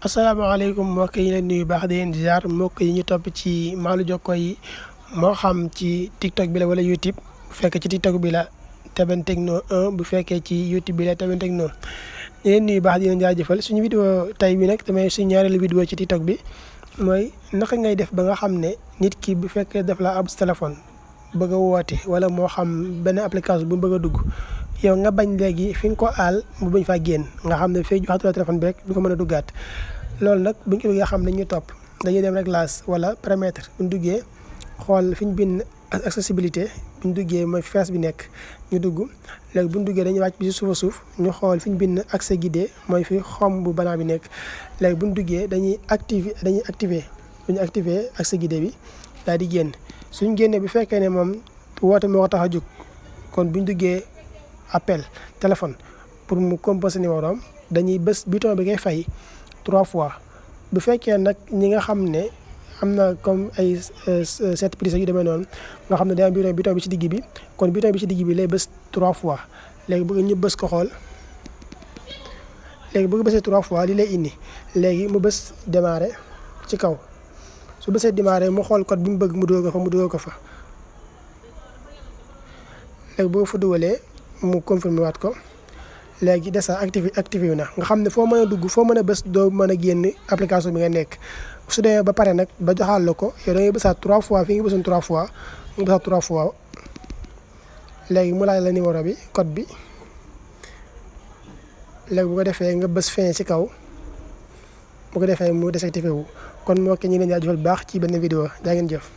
asalaamaaleykum mbokk yi leen nuyu baax di leen ziar mbokk yi ñu topp ci Maalu Jokko yi moo xam ci TikTok bi la wala YouTube bu fekkee ci TikTok bi la Teben Techno 1 bu fekkee ci YouTube bi la Teben Techno ñu leen nuyu baax di leen jaajëfal suñu vidéo tey bi nag damay suñu ñaareelu vidéo ci TikTok bi mooy naka ngay def ba nga xam ne nit ki bu fekkee def la ab téléphone bëgg a woote wala moo xam benn application bu mu bëgg a dugg yow nga bañ léegi fi nga ko aal mu bañ faa génn nga xam ne fay joxaatu la téléphone bi rek du ko mën a duggaat loolu nag buñ ko bëggee xam ne ñu topp dañuy dem réglage wala paramètre buñ duggee xool fi ñu bind accessibilité buñ duggee mooy fees bi nekk ñu dugg léegi buñ duggee dañuy wàcc bi si suuf ñu xool fi ñu bind accès guidé mooy fi xom bu banaa bi nekk léegi buñ duggee dañuy activer bu ñu activer accès guidé bi daal di génn suñ génnee bu fekkee ne moom woote moo ko tax a jóg kon buñ duggee appel téléphone pour mu composer numéro am dañuy bës bouton bi ngay fay 3 fois bu fekkee nag ñi nga xam ne am na comme ay 7 prises yu demee noonu nga xam ne day am bouton bi ci digg bi kon bouton bi ci digg bi lay bës 3 fois léegi bëgg ñu bës ko xool léegi bëgg bësee 3 fois li lay indi léegi mu bës démarrer ci kaw su bësee démarrer mu xool code bi mu bëgg mu dugal ko fa léegi boo fa dugalee mu confirmer waat ko léegi des na activé na nga xam ne foo mën a dugg foo mën a bës doo mën a génn application bi nga nekk su demee ba pare nag ba joxaal la ko yow da ngay bësaat 3 fois fi nga bësoon 3 fois nga bësaat 3 fois léegi mu laaj la numéro bi code bi léegi bu ko defee nga bës fin ci kaw bu ko defee mu désactivé wu kon moo ko ñu leen jaajëfal bu baax ci benn vidéo jaa ngeen jëf.